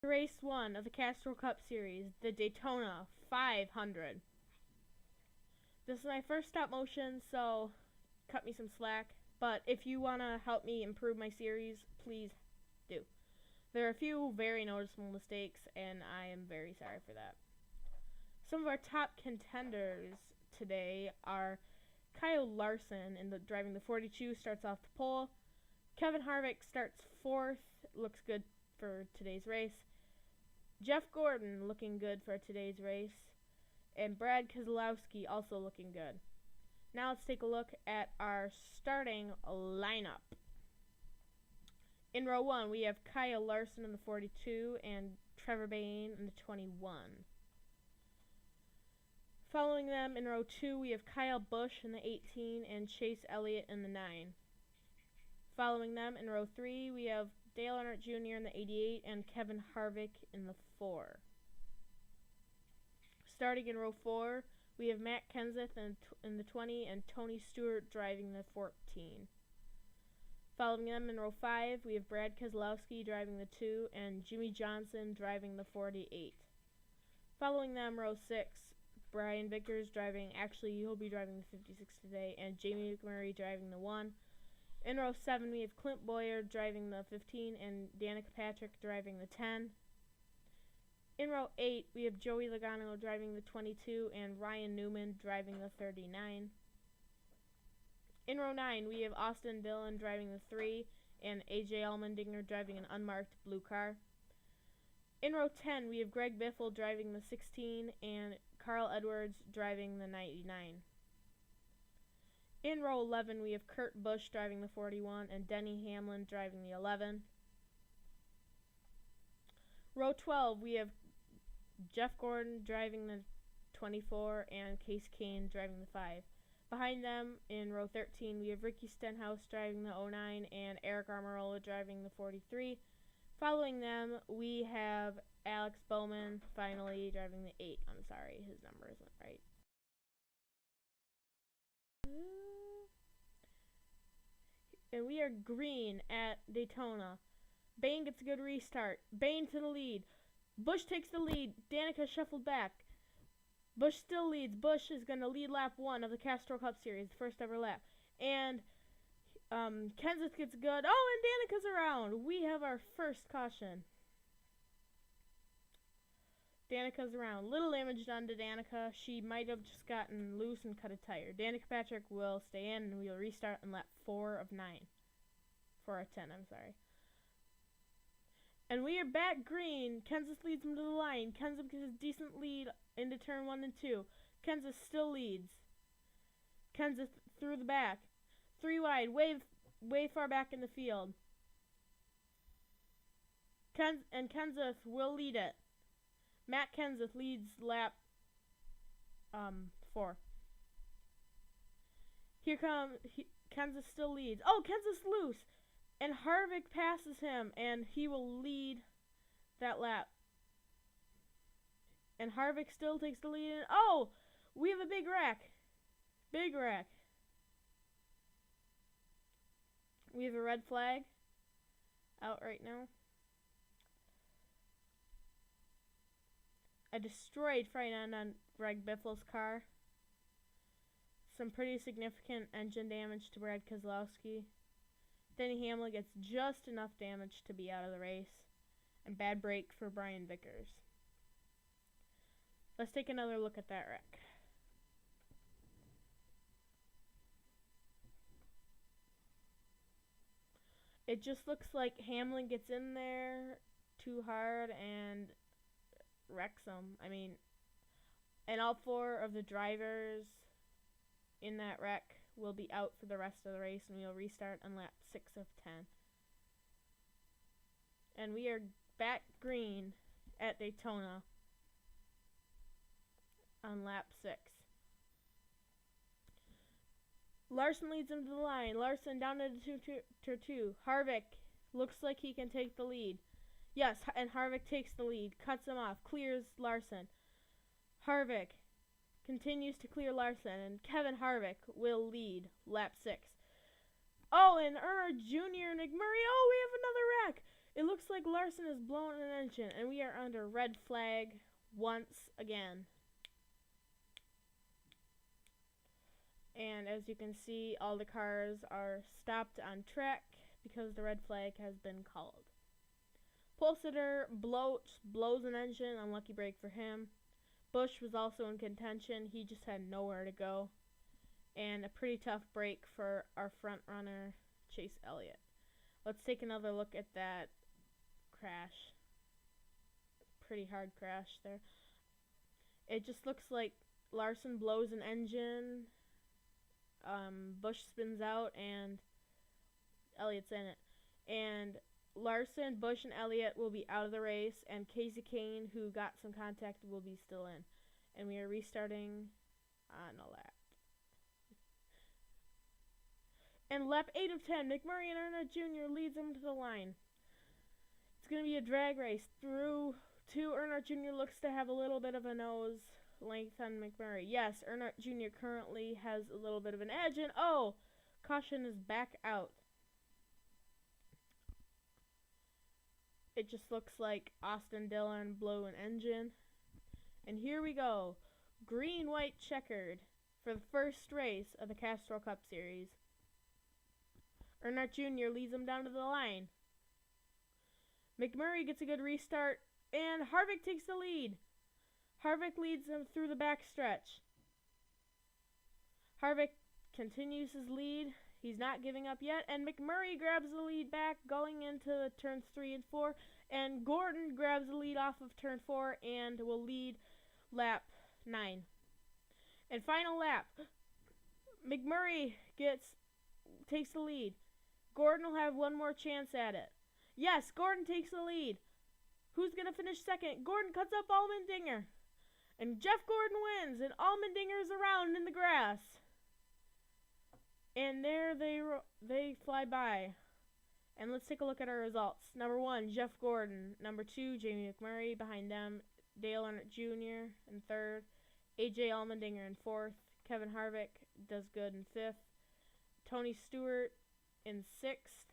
Race 1 of the Castrol Cup Series, the Daytona 500. This is my first stop motion, so cut me some slack. But if you want to help me improve my series, please do. There are a few very noticeable mistakes, and I am very sorry for that. Some of our top contenders today are Kyle Larson driving the 42, starts off the pole. Kevin Harvick starts 4th, looks good for today's race. Jeff Gordon looking good for today's race. And Brad Keselowski also looking good. Now let's take a look at our starting lineup. In row 1, we have Kyle Larson in the 42 and Trevor Bayne in the 21. Following them in row 2, we have Kyle Busch in the 18 and Chase Elliott in the 9. Following them in row 3, we have Dale Earnhardt Jr. in the 88 and Kevin Harvick in the 4. Starting in row 4, we have Matt Kenseth in the 20 and Tony Stewart driving the 14. Following them in row 5, we have Brad Keselowski driving the 2 and Jimmy Johnson driving the 48. Following them, row 6, Brian Vickers he'll be driving the 56 today, and Jamie McMurray driving the 1. In row 7, we have Clint Bowyer driving the 15 and Danica Patrick driving the 10. In row 8, we have Joey Logano driving the 22 and Ryan Newman driving the 39. In row 9, we have Austin Dillon driving the 3 and AJ Allmendinger driving an unmarked blue car. In row 10, we have Greg Biffle driving the 16 and Carl Edwards driving the 99. In row 11, we have Kurt Busch driving the 41 and Denny Hamlin driving the 11. Row 12, we have Jeff Gordon driving the 24 and Case Kane driving the 5. Behind them, in row 13, we have Ricky Stenhouse driving the 09 and Eric Almirola driving the 43. Following them, we have Alex Bowman finally driving the 8. I'm sorry, his number isn't right. And we are green at Daytona. Bayne gets a good restart. Bayne to the lead. Busch takes the lead. Danica shuffled back. Busch still leads. Busch is going to lead lap 1 of the Castrol Cup Series, the first ever lap. And Kenseth gets good. Oh, and Danica's around. We have our first caution. Danica's around. Little damage done to Danica. She might have just gotten loose and cut a tire. Danica Patrick will stay in, and we'll restart on lap 4 of 9. 4 of 10, I'm sorry. And we are back green. Kenseth leads him to the line. Kenseth gets a decent lead into turn 1 and 2. Kenseth still leads. Kenseth through the back. 3 wide, way far back in the field. Kenseth will lead it. Matt Kenseth leads lap 4. Here Kenseth still leads. Oh, Kenseth's loose. And Harvick passes him, and he will lead that lap. And Harvick still takes the lead. And oh, we have a big wreck. Big wreck. We have a red flag out right now. A destroyed front end on Greg Biffle's car. Some pretty significant engine damage to Brad Keselowski. Denny Hamlin gets just enough damage to be out of the race. And bad break for Brian Vickers. Let's take another look at that wreck. It just looks like Hamlin gets in there too hard and wrecks him. I mean, and all 4 of the drivers in that wreck will be out for the rest of the race, and we'll restart on lap 6 of 10. And we are back green at Daytona on lap 6. Larson leads him to the line. Larson down to the 2. Harvick looks like he can take the lead. Yes, and Harvick takes the lead, cuts him off, clears Larson. Harvick continues to clear Larson, and Kevin Harvick will lead lap 6. Oh, and Earnhardt Jr. and McMurray. Oh, we have another wreck. It looks like Larson has blown an engine, and we are under red flag once again. And as you can see, all the cars are stopped on track because the red flag has been called. Pole sitter blows an engine, unlucky break for him. Busch was also in contention, he just had nowhere to go. And a pretty tough break for our front runner, Chase Elliott. Let's take another look at that crash. Pretty hard crash there. It just looks like Larson blows an engine, Busch spins out, and Elliott's in it. And Larson, Busch, and Elliott will be out of the race, and Casey Kane, who got some contact, will be still in. And we are restarting on a lap. And lap 8 of 10, McMurray and Earnhardt Jr. leads them to the line. It's going to be a drag race through to Earnhardt Jr. looks to have a little bit of a nose length on McMurray. Yes, Earnhardt Jr. currently has a little bit of an edge, and oh, caution is back out. It just looks like Austin Dillon blew an engine. And here we go. Green, white, checkered for the first race of the Castrol Cup Series. Earnhardt Jr. leads him down to the line. McMurray gets a good restart, and Harvick takes the lead. Harvick leads him through the backstretch. Harvick continues his lead. He's not giving up yet, and McMurray grabs the lead back going into turns 3 and 4, and Gordon grabs the lead off of turn 4 and will lead lap 9. And final lap, McMurray takes the lead. Gordon will have one more chance at it. Yes, Gordon takes the lead. Who's going to finish second? Gordon cuts up Allmendinger. And Jeff Gordon wins, and Allmendinger's around in the grass. And there they fly by. And let's take a look at our results. Number 1, Jeff Gordon. Number 2, Jamie McMurray. Behind them, Dale Earnhardt Jr. in 3rd. A.J. Allmendinger in 4th. Kevin Harvick does good in 5th. Tony Stewart in 6th.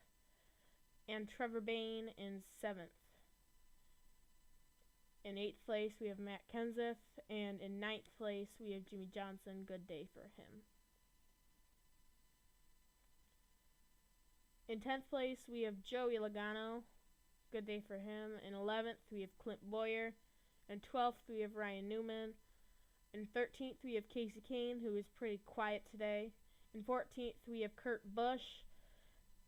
And Trevor Bayne in 7th. In 8th place, we have Matt Kenseth. And in 9th place, we have Jimmy Johnson. Good day for him. In 10th place, we have Joey Logano. Good day for him. In 11th, we have Clint Boyer. In 12th, we have Ryan Newman. In 13th, we have Casey Kane, who is pretty quiet today. In 14th, we have Kurt Busch.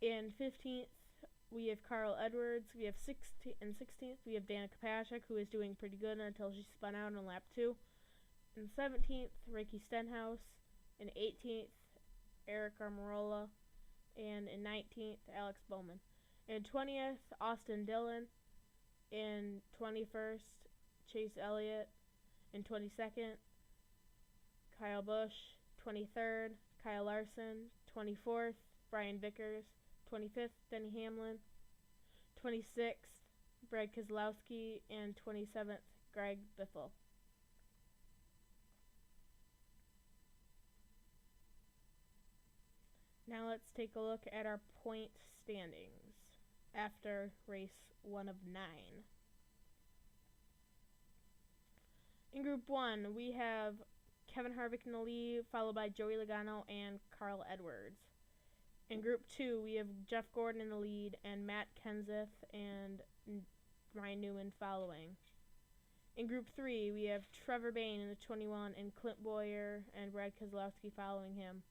In 15th, we have Carl Edwards. We have 16th, we have Danica Patrick, who is doing pretty good until she spun out on lap 2. In 17th, Ricky Stenhouse. In 18th, Eric Almirola. And in 19th, Alex Bowman. In 20th, Austin Dillon. In 21st, Chase Elliott. In 22nd, Kyle Busch. 23rd, Kyle Larson. 24th, Brian Vickers. 25th, Denny Hamlin. 26th, Brad Keselowski. And 27th, Greg Biffle. Now let's take a look at our point standings after race 1 of 9. In Group 1, we have Kevin Harvick in the lead, followed by Joey Logano and Carl Edwards. In Group 2, we have Jeff Gordon in the lead and Matt Kenseth and Ryan Newman following. In Group 3, we have Trevor Bayne in the 21 and Clint Boyer and Brad Keselowski following him.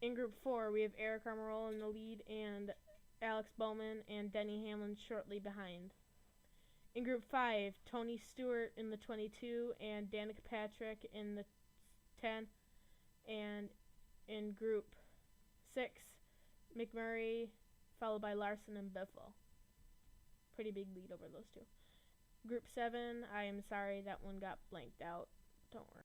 In Group 4, we have Eric Almirola in the lead and Alex Bowman and Denny Hamlin shortly behind. In Group 5, Tony Stewart in the 22 and Danica Patrick in the 10. And in Group 6, McMurray followed by Larson and Biffle. Pretty big lead over those two. Group 7, I am sorry that one got blanked out. Don't worry.